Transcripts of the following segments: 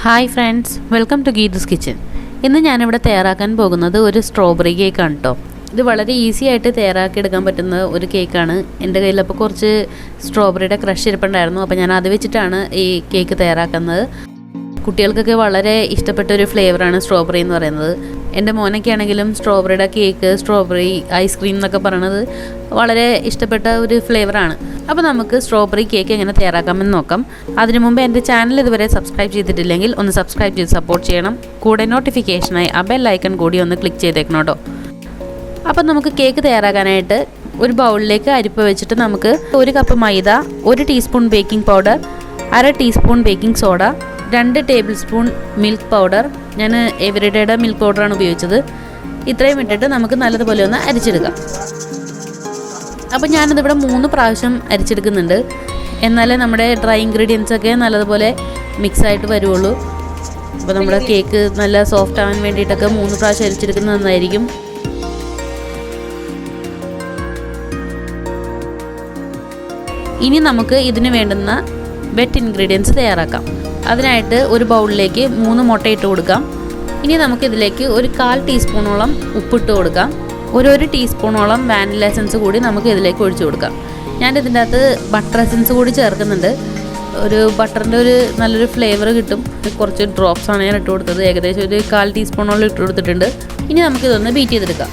Hi friends, welcome to Geethu's kitchen. ഇന്ന് ഞാനിവിടെ തയ്യാറാക്കാൻ പോകുന്നത് ഒരു സ്ട്രോബെറി കേക്കാണ് കേട്ടോ. ഇത് വളരെ ഈസി ആയിട്ട് തയ്യാറാക്കിയെടുക്കാൻ പറ്റുന്ന ഒരു കേക്കാണ്. എൻ്റെ കയ്യിലപ്പോൾ കുറച്ച് സ്ട്രോബെറിയുടെ ക്രഷ് ഇരിപ്പുണ്ടായിരുന്നു, അപ്പോൾ ഞാൻ അത് വെച്ചിട്ടാണ് ഈ കേക്ക് തയ്യാറാക്കുന്നത്. കുട്ടികൾക്കൊക്കെ വളരെ ഇഷ്ടപ്പെട്ട ഒരു ഫ്ലേവറാണ് സ്ട്രോബെറി എന്ന് പറയുന്നത്. എൻ്റെ മോനൊക്കെ ആണെങ്കിലും സ്ട്രോബെറിയുടെ കേക്ക്, സ്ട്രോബെറി ഐസ്ക്രീം എന്നൊക്കെ പറയുന്നത് വളരെ ഇഷ്ടപ്പെട്ട ഒരു ഫ്ലേവറാണ്. അപ്പോൾ നമുക്ക് സ്ട്രോബെറി കേക്ക് എങ്ങനെ തയ്യാറാക്കാമെന്ന് നോക്കാം. അതിനു മുമ്പ് എൻ്റെ ചാനൽ ഇതുവരെ സബ്സ്ക്രൈബ് ചെയ്തിട്ടില്ലെങ്കിൽ ഒന്ന് സബ്സ്ക്രൈബ് ചെയ്ത് സപ്പോർട്ട് ചെയ്യണം. കൂടെ നോട്ടിഫിക്കേഷനായി ആ ബെൽ ഐക്കൺ കൂടി ഒന്ന് ക്ലിക്ക് ചെയ്തേക്കണം കേട്ടോ. അപ്പം നമുക്ക് കേക്ക് തയ്യാറാക്കാനായിട്ട് ഒരു ബൗളിലേക്ക് അരിപ്പ വെച്ചിട്ട് നമുക്ക് 1 കപ്പ് മൈദ, 1 teaspoon baking powder, 1/2 teaspoon baking soda, 2 table spoon milk powder, ഞാൻ എവരിഡേയുടെ മിൽക്ക് പൗഡറാണ് ഉപയോഗിച്ചത്. ഇത്രയും ഇട്ടിട്ട് നമുക്ക് നല്ലതുപോലെ ഒന്ന് അരിച്ചെടുക്കാം. അപ്പോൾ ഞാനിതിവിടെ 3 പ്രാവശ്യം അരിച്ചെടുക്കുന്നുണ്ട്. എന്നാലേ നമ്മുടെ ഡ്രൈ ഇൻഗ്രീഡിയൻസൊക്കെ നല്ലതുപോലെ മിക്സായിട്ട് വരുള്ളൂ. അപ്പോൾ നമ്മുടെ കേക്ക് നല്ല സോഫ്റ്റ് ആവാൻ വേണ്ടിയിട്ടൊക്കെ 3 പ്രാവശ്യം അരിച്ചെടുക്കുന്നത് നന്നായിരിക്കും. ഇനി നമുക്ക് ഇതിന് വേണ്ടുന്ന വെറ്റ് ഇൻഗ്രീഡിയൻസ് തയ്യാറാക്കാം. അതിനായിട്ട് ഒരു ബൗളിലേക്ക് 3 മുട്ട ഇട്ട് കൊടുക്കാം. ഇനി നമുക്കിതിലേക്ക് ഒരു 1/4 ടീസ്പൂണോളം ഉപ്പിട്ട് കൊടുക്കാം. ഒരു ടീസ്പൂണോളം വാനില എസൻസ് കൂടി നമുക്ക് ഇതിലേക്ക് ഒഴിച്ചു കൊടുക്കാം. ഞാനിതിൻ്റെ അകത്ത് ബട്ടർ എസൻസ് കൂടി ചേർക്കുന്നുണ്ട്. ഒരു ബട്ടറിൻ്റെ ഒരു നല്ലൊരു ഫ്ലേവർ കിട്ടും. കുറച്ച് ഡ്രോപ്സാണ് ഞാൻ ഇട്ട് കൊടുത്തത്. ഏകദേശം ഒരു 1/4 ടീസ്പൂണോളം ഇട്ട് കൊടുത്തിട്ടുണ്ട്. ഇനി നമുക്കിതൊന്ന് ബീറ്റ് ചെയ്തെടുക്കാം.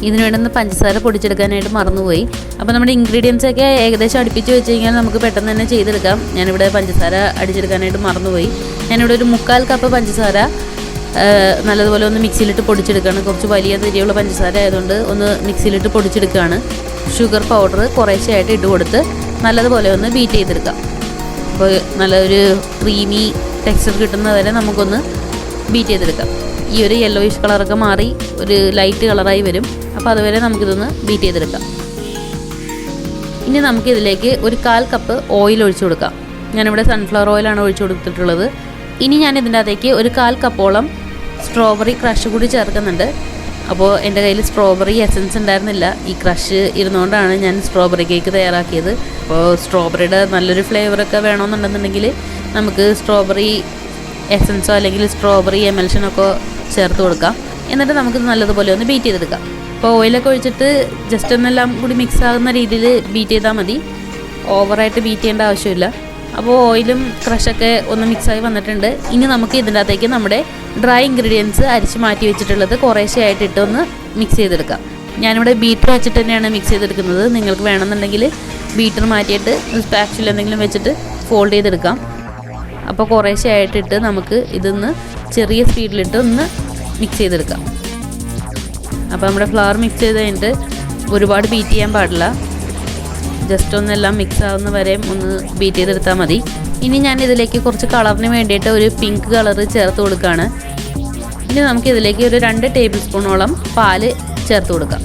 ഇതിന് വേണ്ടുന്ന പഞ്ചസാര പൊടിച്ചെടുക്കാനായിട്ട് മറന്നുപോയി. അപ്പോൾ നമ്മുടെ ഇൻഗ്രീഡിയൻസൊക്കെ ഏകദേശം അടുപ്പിച്ച് വെച്ച് കഴിഞ്ഞാൽ നമുക്ക് പെട്ടെന്ന് തന്നെ ചെയ്തെടുക്കാം. ഞാനിവിടെ പഞ്ചസാര അടിച്ചെടുക്കാനായിട്ട് മറന്നുപോയി. ഞാനിവിടെ ഒരു 1/4 കപ്പ് പഞ്ചസാര നല്ലതുപോലെ ഒന്ന് മിക്സിയിലിട്ട് പൊടിച്ചെടുക്കുകയാണ്. കുറച്ച് വലിയ തിരിയുള്ള പഞ്ചസാര ആയതുകൊണ്ട് ഒന്ന് മിക്സിയിലിട്ട് പൊടിച്ചെടുക്കുകയാണ്. ഷുഗർ പൗഡർ കുറേശ്ശെയായിട്ട് ഇട്ട് കൊടുത്ത് നല്ലതുപോലെ ഒന്ന് ബീറ്റ് ചെയ്തെടുക്കാം. അപ്പോൾ നല്ലൊരു ക്രീമി ടെക്സ്ചർ കിട്ടുന്നവരെ നമുക്കൊന്ന് ബീറ്റ് ചെയ്തെടുക്കാം. ഈ ഒരു യെല്ലോയിഷ് കളറൊക്കെ മാറി ഒരു ലൈറ്റ് കളറായി വരും. അപ്പോൾ അതുവരെ നമുക്കിതൊന്ന് ബീറ്റ് ചെയ്തെടുക്കാം. ഇനി നമുക്കിതിലേക്ക് ഒരു 1/4 കപ്പ് ഓയിൽ ഒഴിച്ചു കൊടുക്കാം. ഞാനിവിടെ സൺഫ്ലവർ ഓയിലാണ് ഒഴിച്ചു കൊടുത്തിട്ടുള്ളത്. ഇനി ഞാൻ ഇതിൻ്റെ അകത്തേക്ക് ഒരു 1/4 കപ്പോളം സ്ട്രോബെറി ക്രഷ് കൂടി ചേർക്കുന്നുണ്ട്. അപ്പോൾ എൻ്റെ കയ്യിൽ സ്ട്രോബെറി എസൻസ് ഉണ്ടായിരുന്നില്ല. ഈ ക്രഷ് ഇരുന്നുകൊണ്ടാണ് ഞാൻ സ്ട്രോബെറി കേക്ക് തയ്യാറാക്കിയത്. അപ്പോൾ സ്ട്രോബെറിയുടെ നല്ലൊരു ഫ്ലേവറൊക്കെ വേണമെന്നുണ്ടെന്നുണ്ടെങ്കിൽ നമുക്ക് സ്ട്രോബെറി എസൻസോ അല്ലെങ്കിൽ സ്ട്രോബെറി എമൽഷനൊക്കെ ചേർത്ത് കൊടുക്കാം. എന്നിട്ട് നമുക്ക് നല്ലതുപോലെ ഒന്ന് ബീറ്റ് ചെയ്തെടുക്കാം. അപ്പോൾ ഓയിലൊക്കെ ഒഴിച്ചിട്ട് ജസ്റ്റ് ഒന്നെല്ലാം കൂടി മിക്സ് ആകുന്ന രീതിയിൽ ബീറ്റ് ചെയ്താൽ മതി. ഓവറായിട്ട് ബീറ്റ് ചെയ്യേണ്ട ആവശ്യമില്ല. അപ്പോൾ ഓയിലും ക്രഷൊക്കെ ഒന്ന് മിക്സായി വന്നിട്ടുണ്ട്. ഇനി നമുക്ക് ഇതിൻ്റെ അകത്തേക്ക് നമ്മുടെ ഡ്രൈ ഇൻഗ്രീഡിയൻസ് അരിച്ച് മാറ്റി വെച്ചിട്ടുള്ളത് കുറേശ്ശെയായിട്ട് ഇട്ടൊന്ന് മിക്സ് ചെയ്തെടുക്കാം. ഞാനിവിടെ ബീറ്റർ വെച്ചിട്ട് തന്നെയാണ് മിക്സ് ചെയ്തെടുക്കുന്നത്. നിങ്ങൾക്ക് വേണമെന്നുണ്ടെങ്കിൽ ബീറ്റർ മാറ്റിയിട്ട് സ്പാച്ചുല എന്തെങ്കിലും വെച്ചിട്ട് ഫോൾഡ് ചെയ്തെടുക്കാം. അപ്പോൾ കുറേശ്ശെയായിട്ടിട്ട് നമുക്ക് ഇതൊന്ന് ചെറിയ സ്പീഡിലിട്ട് ഒന്ന് മിക്സ് ചെയ്തെടുക്കാം. അപ്പോൾ നമ്മുടെ ഫ്ലവർ മിക്സ് ചെയ്ത് കഴിഞ്ഞിട്ട് ഒരുപാട് ബീറ്റ് ചെയ്യാൻ പാടില്ല. ജസ്റ്റ് ഒന്നെല്ലാം മിക്സ് ആവുന്ന വരെ ഒന്ന് ബീറ്റ് ചെയ്തെടുത്താൽ മതി. ഇനി ഞാൻ ഇതിലേക്ക് കുറച്ച് കളറിന് വേണ്ടിയിട്ട് ഒരു പിങ്ക് കളർ ചേർത്ത് കൊടുക്കുകയാണ്. ഇനി നമുക്കിതിലേക്ക് ഒരു 2 ടേബിൾ സ്പൂണോളം പാല് ചേർത്ത് കൊടുക്കാം.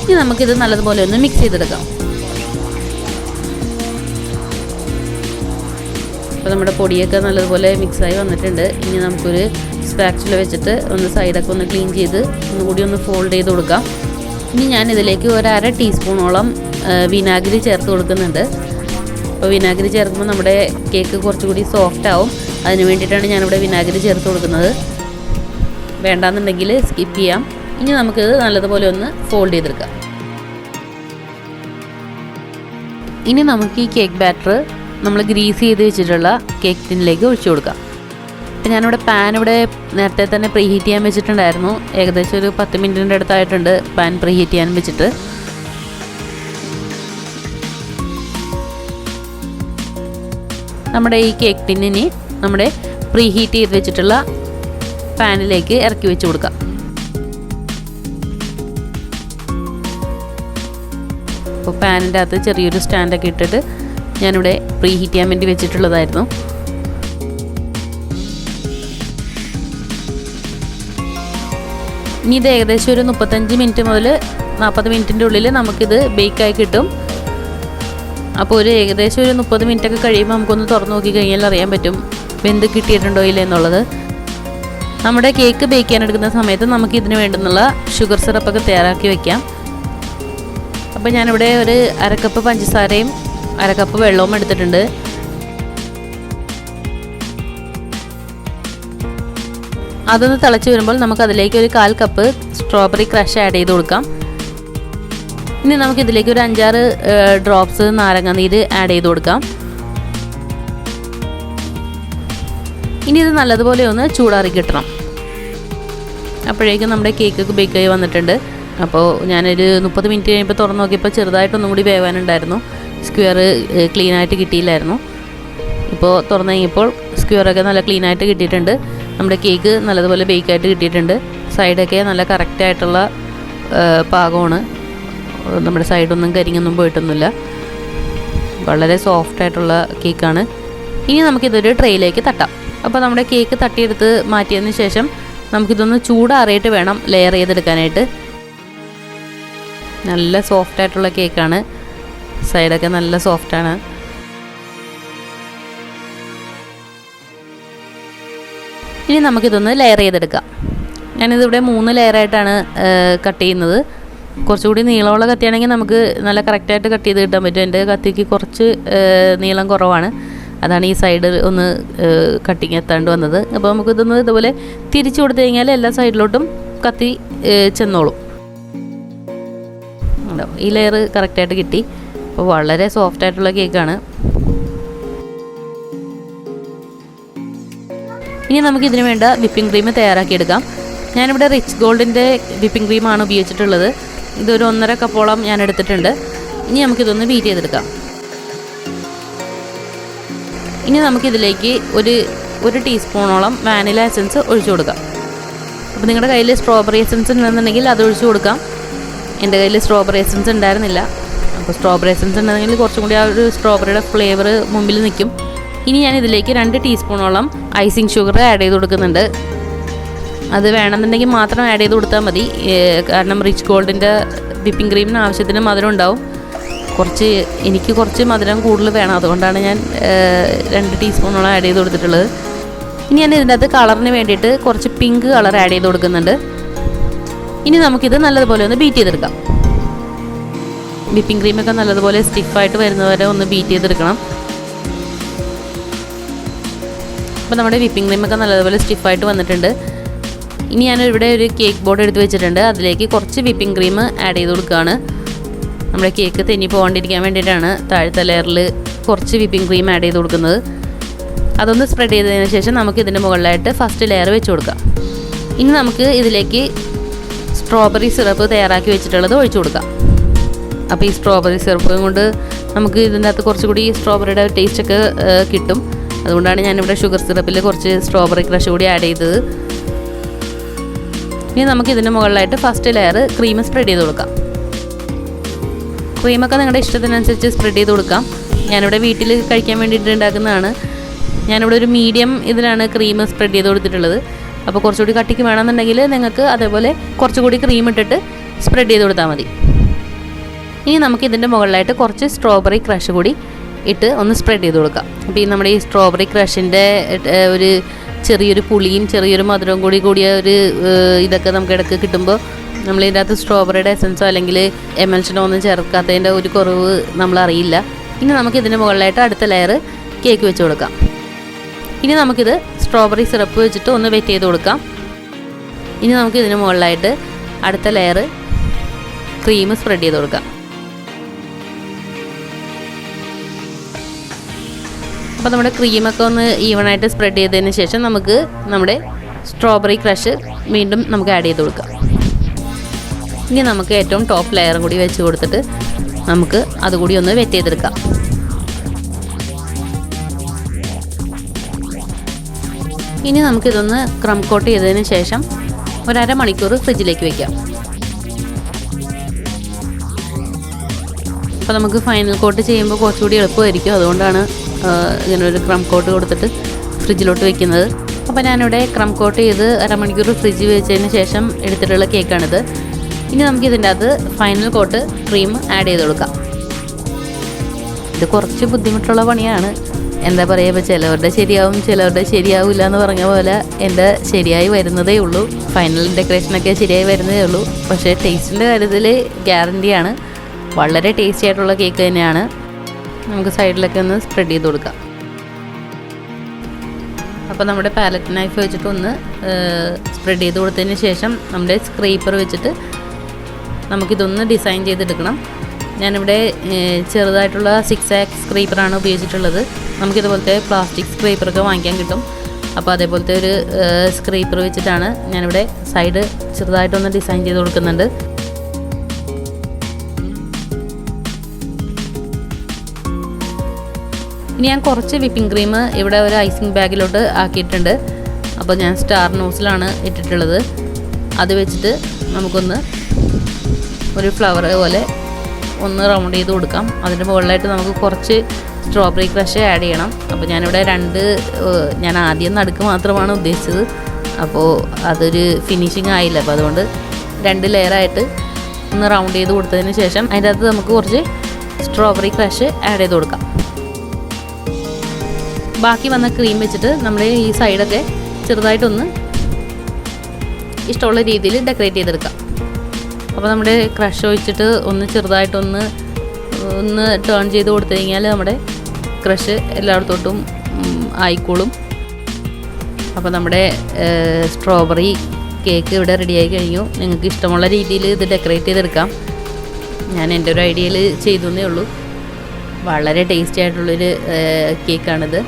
ഇനി നമുക്കിത് നല്ലതുപോലെ ഒന്ന് മിക്സ് ചെയ്തെടുക്കാം. അപ്പോൾ നമ്മുടെ പൊടിയൊക്കെ നല്ലതുപോലെ മിക്സായി വന്നിട്ടുണ്ട്. ഇനി നമുക്കൊരു സ്പാച്ചുല വെച്ചിട്ട് ഒന്ന് സൈഡൊക്കെ ഒന്ന് ക്ലീൻ ചെയ്ത് ഒന്നുകൂടി ഒന്ന് ഫോൾഡ് ചെയ്ത് കൊടുക്കാം. ഇനി ഞാൻ ഇതിലേക്ക് 1/2 ടീസ്പൂണോളം വിനാഗിരി ചേർത്ത് കൊടുക്കുന്നുണ്ട്. അപ്പോൾ വിനാഗിരി ചേർക്കുമ്പോൾ നമ്മുടെ കേക്ക് കുറച്ചുകൂടി സോഫ്റ്റ് ആവും. അതിന് വേണ്ടിയിട്ടാണ് ഞാനിവിടെ വിനാഗിരി ചേർത്ത് കൊടുക്കുന്നത്. വേണ്ടാന്നുണ്ടെങ്കിൽ സ്കിപ്പ് ചെയ്യാം. ഇനി നമുക്കിത് നല്ലതുപോലെ ഒന്ന് ഫോൾഡ് ചെയ്തെടുക്കാം. ഇനി നമുക്ക് ഈ കേക്ക് ബാറ്റർ നമ്മൾ ഗ്രീസ് ചെയ്ത് വെച്ചിട്ടുള്ള കേക്ക് ടിന്നിലേക്ക് ഒഴിച്ചു കൊടുക്കാം. അപ്പോൾ ഞാനിവിടെ പാൻ ഇവിടെ നേരത്തെ തന്നെ പ്രീഹീറ്റ് ചെയ്യാൻ വെച്ചിട്ടുണ്ടായിരുന്നു. ഏകദേശം ഒരു 10 മിനിറ്റിൻ്റെ അടുത്തായിട്ടുണ്ട് പാൻ പ്രീഹീറ്റ് ചെയ്യാൻ വെച്ചിട്ട്. നമ്മുടെ ഈ കേക്ക് ടിന്നിന് നമ്മുടെ പ്രീഹീറ്റ് ചെയ്ത് വെച്ചിട്ടുള്ള പാനിലേക്ക് ഇറക്കി വെച്ച് കൊടുക്കാം. അപ്പോൾ പാനിൻ്റെ അകത്ത് ചെറിയൊരു സ്റ്റാൻഡൊക്കെ ഇട്ടിട്ട് ഞാനിവിടെ പ്രീഹീറ്റ് ചെയ്യാൻ വേണ്ടി വെച്ചിട്ടുള്ളതായിരുന്നു. ഇനി ഇത് ഏകദേശം ഒരു 35 മിനിറ്റ് മുതൽ 40 മിനിറ്റിൻ്റെ ഉള്ളിൽ നമുക്കിത് ബേക്കായി കിട്ടും. അപ്പോൾ ഒരു ഏകദേശം ഒരു 30 മിനിറ്റൊക്കെ കഴിയുമ്പോൾ നമുക്കൊന്ന് തുറന്ന് നോക്കി കഴിഞ്ഞാൽ അറിയാൻ പറ്റും വെന്ത് കിട്ടിയിട്ടുണ്ടോ ഇല്ല എന്നുള്ളത്. നമ്മുടെ കേക്ക് ബേക്ക് ചെയ്യാൻ എടുക്കുന്ന സമയത്ത് നമുക്ക് ഇതിന് വേണ്ടുന്നുള്ള ഷുഗർ സിറപ്പൊക്കെ തയ്യാറാക്കി വെക്കാം. അപ്പോൾ ഞാനിവിടെ ഒരു 1/2 കപ്പ് പഞ്ചസാരയും 1/2 കപ്പ് വെള്ളവും എടുത്തിട്ടുണ്ട്. അതൊന്ന് തിളച്ച് വരുമ്പോൾ നമുക്ക് അതിലേക്ക് ഒരു 1/4 കപ്പ് സ്ട്രോബെറി ക്രഷ് ആഡ് ചെയ്ത് കൊടുക്കാം. ഇനി നമുക്ക് ഇതിലേക്ക് ഒരു 5-6 ഡ്രോപ്സ് നാരങ്ങ നീര് ആഡ് ചെയ്ത് കൊടുക്കാം. ഇനി ഇത് നല്ലതുപോലെ ഒന്ന് ചൂടാറി കിട്ടണം. അപ്പോഴേക്കും നമ്മുടെ കേക്ക് ബേക്കായി വന്നിട്ടുണ്ട്. അപ്പോൾ ഞാനൊരു 30 മിനിറ്റ് കഴിയുമ്പോൾ തുറന്ന് നോക്കിയപ്പോൾ ചെറുതായിട്ടൊന്നും കൂടി വേവാനുണ്ടായിരുന്നു. സ്ക്വയർ ക്ലീനായിട്ട് കിട്ടിയില്ലായിരുന്നു. ഇപ്പോൾ തുറന്ന് കഴിഞ്ഞപ്പോൾ സ്ക്വയറൊക്കെ നല്ല ക്ലീനായിട്ട് കിട്ടിയിട്ടുണ്ട്. നമ്മുടെ കേക്ക് നല്ലതുപോലെ ബേക്കായിട്ട് കിട്ടിയിട്ടുണ്ട്. സൈഡൊക്കെ നല്ല കറക്റ്റായിട്ടുള്ള പാകമാണ്. നമ്മുടെ സൈഡൊന്നും കരിങ്ങൊന്നും പോയിട്ടൊന്നുമില്ല. വളരെ സോഫ്റ്റായിട്ടുള്ള കേക്കാണ്. ഇനി നമുക്കിതൊരു ട്രേയിലേക്ക് തട്ടാം. അപ്പോൾ നമ്മുടെ കേക്ക് തട്ടിയെടുത്ത് മാറ്റിയതിന് ശേഷം നമുക്കിതൊന്ന് ചൂടാറിയിട്ട് വേണം ലെയർ ചെയ്തെടുക്കാനായിട്ട്. നല്ല സോഫ്റ്റായിട്ടുള്ള കേക്കാണ്. സൈഡൊക്കെ നല്ല സോഫ്റ്റാണ്. ഇനി നമുക്കിതൊന്ന് ലെയർ ചെയ്തെടുക്കാം. ഞാനിതിവിടെ 3 ലെയറായിട്ടാണ് കട്ട് ചെയ്യുന്നത്. കുറച്ചുകൂടി നീളമുള്ള കത്തിയാണെങ്കിൽ നമുക്ക് നല്ല കറക്റ്റായിട്ട് കട്ട് ചെയ്ത് കിട്ടാൻ പറ്റും. എൻ്റെ കത്തിക്ക് കുറച്ച് നീളം കുറവാണ്. അതാണ് ഈ സൈഡ് ഒന്ന് കട്ടിങ് എത്താണ്ട് വന്നത്. അപ്പോൾ നമുക്കിതൊന്ന് ഇതുപോലെ തിരിച്ചു കൊടുത്തു കഴിഞ്ഞാൽ എല്ലാ സൈഡിലോട്ടും കത്തി ചെന്നോളും. ഈ ലെയർ കറക്റ്റായിട്ട് കിട്ടി. അപ്പോൾ വളരെ സോഫ്റ്റായിട്ടുള്ള കേക്കാണ്. ഇനി നമുക്കിതിന് വേണ്ട വിപ്പിംഗ് ക്രീം തയ്യാറാക്കിയെടുക്കാം. ഞാനിവിടെ റിച്ച് ഗോൾഡിൻ്റെ വിപ്പിംഗ് ക്രീമാണ് ഉപയോഗിച്ചിട്ടുള്ളത്. ഇതൊരു 1.5 കപ്പോളം ഞാൻ എടുത്തിട്ടുണ്ട്. ഇനി നമുക്കിതൊന്ന് ബീറ്റ് ചെയ്തെടുക്കാം. ഇനി നമുക്കിതിലേക്ക് ഒരു ടീസ്പൂണോളം വാനില എസൻസ് ഒഴിച്ചു കൊടുക്കാം. അപ്പോൾ നിങ്ങളുടെ കയ്യിൽ സ്ട്രോബെറി എസൻസ് ഉണ്ടെന്നുണ്ടെങ്കിൽ അത് ഒഴിച്ചു കൊടുക്കാം. എൻ്റെ കയ്യിൽ സ്ട്രോബെറി എസൻസ് ഉണ്ടായിരുന്നില്ല. അപ്പോൾ സ്ട്രോബെറി എസൻസ് ഉണ്ടെങ്കിൽ കുറച്ചും കൂടി ആ ഒരു സ്ട്രോബെറിയുടെ ഫ്ലേവർ മുമ്പിൽ നിൽക്കും. ഇനി ഞാൻ ഇതിലേക്ക് 2 ടീസ്പൂണോളം ഐസിങ് ഷുഗർ ആഡ് ചെയ്ത് കൊടുക്കുന്നുണ്ട്. അത് വേണമെന്നുണ്ടെങ്കിൽ മാത്രം ആഡ് ചെയ്ത് കൊടുത്താൽ മതി. കാരണം റിച്ച് ഗോൾഡിൻ്റെ വിപ്പിംഗ് ക്രീമിന് ആവശ്യത്തിന് മധുരം ഉണ്ടാവും. എനിക്ക് കുറച്ച് മധുരം കൂടുതൽ വേണം. അതുകൊണ്ടാണ് ഞാൻ 2 ടീസ്പൂണോളം ആഡ് ചെയ്ത് കൊടുത്തിട്ടുള്ളത്. ഇനി ഞാൻ ഇതിൻ്റെ അകത്ത് കളറിന് വേണ്ടിയിട്ട് കുറച്ച് പിങ്ക് കളർ ആഡ് ചെയ്ത് കൊടുക്കുന്നുണ്ട്. ഇനി നമുക്കിത് നല്ലതുപോലെ ഒന്ന് ബീറ്റ് ചെയ്തെടുക്കാം. വിപ്പിംഗ് ക്രീമൊക്കെ നല്ലതുപോലെ സ്റ്റിഫായിട്ട് വരുന്നവരെ ഒന്ന് ബീറ്റ് ചെയ്തെടുക്കണം. അപ്പോൾ നമ്മുടെ വിപ്പിംഗ് ക്രീമൊക്കെ നല്ലതുപോലെ സ്റ്റിഫായിട്ട് വന്നിട്ടുണ്ട്. ഇനി ഞാനിവിടെ ഒരു കേക്ക് ബോർഡ് എടുത്ത് വെച്ചിട്ടുണ്ട്. അതിലേക്ക് കുറച്ച് വിപ്പിംഗ് ക്രീം ആഡ് ചെയ്ത് കൊടുക്കുകയാണ്. നമ്മുടെ കേക്ക് തെന്നി പോകാണ്ടിരിക്കാൻ വേണ്ടിയിട്ടാണ് താഴത്തെ ലെയറിൽ കുറച്ച് വിപ്പിംഗ് ക്രീം ആഡ് ചെയ്ത് കൊടുക്കുന്നത്. അതൊന്ന് സ്പ്രെഡ് ചെയ്തതിന് ശേഷം നമുക്ക് ഇതിൻ്റെ മുകളിലായിട്ട് ഫസ്റ്റ് ലെയർ വെച്ച് കൊടുക്കാം. ഇനി നമുക്ക് ഇതിലേക്ക് സ്ട്രോബെറി സിറപ്പ് തയ്യാറാക്കി വെച്ചിട്ടുള്ളത് ഒഴിച്ചു കൊടുക്കാം. അപ്പോൾ ഈ സ്ട്രോബെറി സിറപ്പ് കൊണ്ട് നമുക്ക് ഇതിൻ്റെ അകത്ത് കുറച്ചുകൂടി സ്ട്രോബെറിയുടെ ടേസ്റ്റൊക്കെ കിട്ടും. അതുകൊണ്ടാണ് ഞാനിവിടെ ഷുഗർ സിറപ്പിൽ കുറച്ച് സ്ട്രോബെറി ക്രഷ് കൂടി ആഡ് ചെയ്തത്. ഇനി നമുക്ക് ഇതിൻ്റെ മുകളിലായിട്ട് ഫസ്റ്റ് ലെയർ ക്രീം സ്പ്രെഡ് ചെയ്ത് കൊടുക്കാം. ക്രീമൊക്കെ നിങ്ങളുടെ ഇഷ്ടത്തിനനുസരിച്ച് സ്പ്രെഡ് ചെയ്ത് കൊടുക്കാം. ഞാനിവിടെ വീട്ടിൽ കഴിക്കാൻ വേണ്ടിയിട്ട് ഉണ്ടാക്കുന്നതാണ്. ഞാനിവിടെ ഒരു മീഡിയം ഇതിലാണ് ക്രീം സ്പ്രെഡ് ചെയ്ത് കൊടുത്തിട്ടുള്ളത്. അപ്പോൾ കുറച്ചുകൂടി കട്ടിക്ക് വേണമെന്നുണ്ടെങ്കിൽ നിങ്ങൾക്ക് അതേപോലെ കുറച്ചുകൂടി ക്രീം ഇട്ടിട്ട് സ്പ്രെഡ് ചെയ്ത് കൊടുത്താൽ മതി. ഇനി നമുക്ക് ഇതിൻ്റെ മുകളിലായിട്ട് കുറച്ച് സ്ട്രോബെറി ക്രഷ് കൂടി ഇട്ട് ഒന്ന് സ്പ്രെഡ് ചെയ്ത് കൊടുക്കാം. അപ്പോൾ ഈ നമ്മുടെ ഈ സ്ട്രോബെറി ക്രഷിൻ്റെ ഒരു ചെറിയൊരു പുളിയും ചെറിയൊരു മധുരവും കൂടിയ ഒരു ഇതൊക്കെ നമുക്ക് ഇടയ്ക്ക് കിട്ടുമ്പോൾ നമ്മൾ ഇതിൻ്റെ അകത്ത് സ്ട്രോബെറിയുടെ എസൻസോ അല്ലെങ്കിൽ എമൽഷനോ ഒന്നും ചേർക്കാത്തതിൻ്റെ ഒരു കുറവ് നമ്മളറിയില്ല. ഇനി നമുക്ക് ഇതിൻ്റെ മുകളിലായിട്ട് അടുത്ത ലെയർ കേക്ക് വെച്ച് കൊടുക്കാം. ഇനി നമുക്കിത് സ്ട്രോബെറി സിറപ്പ് വെച്ചിട്ട് ഒന്ന് വെറ്റ് ചെയ്ത് കൊടുക്കാം. ഇനി നമുക്ക് ഇതിന് മുകളിലായിട്ട് അടുത്ത ലെയർ ക്രീം സ്പ്രെഡ് ചെയ്ത് കൊടുക്കാം. അപ്പോൾ നമ്മുടെ ക്രീമൊക്കെ ഒന്ന് ഈവണായിട്ട് സ്പ്രെഡ് ചെയ്തതിന് ശേഷം നമുക്ക് നമ്മുടെ സ്ട്രോബെറി ക്രഷ് വീണ്ടും നമുക്ക് ആഡ് ചെയ്ത് കൊടുക്കാം. ഇനി നമുക്ക് ഏറ്റവും ടോപ്പ് ലെയറും കൂടി വെച്ച് കൊടുത്തിട്ട് നമുക്ക് അതുകൂടി ഒന്ന് വെറ്റ് ചെയ്തെടുക്കാം. ഇനി നമുക്കിതൊന്ന് ക്രം കോട്ട് ചെയ്തതിന് ശേഷം ഒരു അരമണിക്കൂർ ഫ്രിഡ്ജിലേക്ക് വയ്ക്കാം. അപ്പോൾ നമുക്ക് ഫൈനൽ കോട്ട് ചെയ്യുമ്പോൾ കുറച്ചുകൂടി എളുപ്പമായിരിക്കും. അതുകൊണ്ടാണ് ഇങ്ങനെ ഒരു ക്രം കോട്ട് കൊടുത്തിട്ട് ഫ്രിഡ്ജിലോട്ട് വെക്കുന്നത്. അപ്പോൾ ഞാനിവിടെ ക്രം കോട്ട് ചെയ്ത് അരമണിക്കൂർ ഫ്രിഡ്ജിൽ വെച്ചതിന് ശേഷം എടുത്തിട്ടുള്ള കേക്കാണിത്. ഇനി നമുക്ക് ഇതിൻ്റെ അകത്ത് ഫൈനൽ കോട്ട് ക്രീം ആഡ് ചെയ്ത് കൊടുക്കാം. ഇത് കുറച്ച് ബുദ്ധിമുട്ടുള്ള പണിയാണ്. എന്താ പറയുക, ഇപ്പോൾ ചിലവരുടെ ശരിയാവും ചിലവരുടെ ശരിയാവില്ല എന്ന് പറഞ്ഞ പോലെ എൻ്റെ ശരിയായി വരുന്നതേ ഉള്ളൂ. ഫൈനൽ ഡെക്കറേഷനൊക്കെ ശരിയായി വരുന്നതേ ഉള്ളൂ. പക്ഷേ ടേസ്റ്റിൻ്റെ കാര്യത്തിൽ ഗ്യാരണ്ടിയാണ്. വളരെ ടേസ്റ്റി ആയിട്ടുള്ള കേക്ക് തന്നെയാണ്. നമുക്ക് സൈഡിലൊക്കെ ഒന്ന് സ്പ്രെഡ് ചെയ്ത് കൊടുക്കാം. അപ്പോൾ നമ്മുടെ പാലറ്റ് നൈഫ് വെച്ചിട്ട് ഒന്ന് സ്പ്രെഡ് ചെയ്ത് കൊടുത്തതിന് ശേഷം നമ്മുടെ സ്ക്രേപ്പർ വെച്ചിട്ട് നമുക്കിതൊന്ന് ഡിസൈൻ ചെയ്തെടുക്കണം. ഞാനിവിടെ ചെറുതായിട്ടുള്ള 6 ആക്സ് സ്ക്രേപ്പറാണ് ഉപയോഗിച്ചിട്ടുള്ളത്. നമുക്കിതുപോലത്തെ പ്ലാസ്റ്റിക് സ്ക്രേപ്പറൊക്കെ വാങ്ങിക്കാൻ കിട്ടും. അപ്പോൾ അതേപോലത്തെ ഒരു സ്ക്രേപ്പർ വെച്ചിട്ടാണ് ഞാനിവിടെ സൈഡ് ചെറുതായിട്ടൊന്ന് ഡിസൈൻ ചെയ്ത് കൊടുക്കുന്നുണ്ട്. ഇനി ഞാൻ കുറച്ച് വിപ്പിംഗ് ക്രീം ഇവിടെ ഒരു ഐസിങ് ബാഗിലോട്ട് ആക്കിയിട്ടുണ്ട്. അപ്പോൾ ഞാൻ സ്റ്റാർ നോസിലാണ് ഇട്ടിട്ടുള്ളത്. അത് വെച്ചിട്ട് നമുക്കൊന്ന് ഒരു ഫ്ലവർ പോലെ ഒന്ന് റൗണ്ട് ചെയ്ത് കൊടുക്കാം. അതിൻ്റെ മുകളിലായിട്ട് നമുക്ക് കുറച്ച് സ്ട്രോബെറി ക്രഷ് ആഡ് ചെയ്യണം. അപ്പോൾ ഞാനിവിടെ ഞാൻ ആദ്യം നടുക്ക് മാത്രമാണ് ഉദ്ദേശിച്ചത്. അപ്പോൾ അതൊരു ഫിനിഷിങ് ആയില്ല. അപ്പോൾ അതുകൊണ്ട് 2 ലെയറായിട്ട് ഒന്ന് റൗണ്ട് ചെയ്ത് കൊടുത്തതിന് ശേഷം അതിൻ്റെ അകത്ത് നമുക്ക് കുറച്ച് സ്ട്രോബെറി ക്രഷ് ആഡ് ചെയ്ത് കൊടുക്കാം. ബാക്കി വന്ന ക്രീം വെച്ചിട്ട് നമ്മൾ ഈ സൈഡൊക്കെ ചെറുതായിട്ടൊന്ന് ഇഷ്ടമുള്ള രീതിയിൽ ഡെക്കറേറ്റ് ചെയ്തെടുക്കാം. അപ്പോൾ നമ്മുടെ ക്രഷ് ഒഴിച്ചിട്ട് ഒന്ന് ചെറുതായിട്ടൊന്ന് ടേൺ ചെയ്ത് കൊടുത്തു കഴിഞ്ഞാൽ നമ്മുടെ ക്രഷ് എല്ലായിടത്തോട്ടും ആയിക്കോളും. അപ്പോൾ നമ്മുടെ സ്ട്രോബെറി കേക്ക് ഇവിടെ റെഡിയായി കഴിഞ്ഞു. നിങ്ങൾക്ക് ഇഷ്ടമുള്ള രീതിയിൽ ഇത് ഡെക്കറേറ്റ് ചെയ്തെടുക്കാം. ഞാൻ എൻ്റെ ഒരു ഐഡിയയിൽ ചെയ്തേ ഉള്ളൂ. വളരെ ടേസ്റ്റി ആയിട്ടുള്ളൊരു കേക്കാണിത്.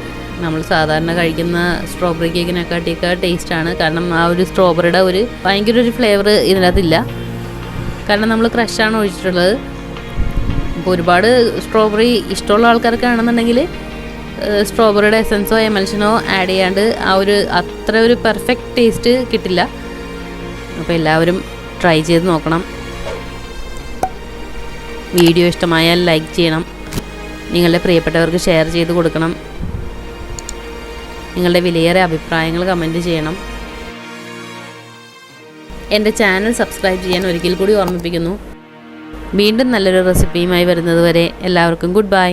നമ്മൾ സാധാരണ കഴിക്കുന്ന സ്ട്രോബെറി കേക്കിനെക്കാട്ടിയൊക്കെ ടേസ്റ്റാണ്. കാരണം ആ ഒരു സ്ട്രോബെറിയുടെ ഭയങ്കര ഒരു ഫ്ലേവർ ഇതിനകത്തില്ല. കാരണം നമ്മൾ ക്രഷാണ് ഒഴിച്ചിട്ടുള്ളത്. അപ്പോൾ ഒരുപാട് സ്ട്രോബെറി ഇഷ്ടമുള്ള ആൾക്കാരൊക്കെ ആണെന്നുണ്ടെങ്കിൽ സ്ട്രോബെറിയുടെ എസൻസോ എമൽഷനോ ആഡ് ചെയ്യാണ്ട് അത്ര ഒരു പെർഫെക്റ്റ് ടേസ്റ്റ് കിട്ടില്ല. അപ്പോൾ എല്ലാവരും ട്രൈ ചെയ്ത് നോക്കണം. വീഡിയോ ഇഷ്ടമായാൽ ലൈക്ക് ചെയ്യണം. നിങ്ങളുടെ പ്രിയപ്പെട്ടവർക്ക് ഷെയർ ചെയ്ത് കൊടുക്കണം. നിങ്ങളുടെ വിലയേറെ അഭിപ്രായങ്ങൾ കമൻറ്റ് ചെയ്യണം. എൻ്റെ ചാനൽ സബ്സ്ക്രൈബ് ചെയ്യാൻ ഒരിക്കൽ കൂടി ഓർമ്മിപ്പിക്കുന്നു. വീണ്ടും നല്ലൊരു റെസിപ്പിയുമായി വരുന്നത് വരെ എല്ലാവർക്കും ഗുഡ് ബൈ.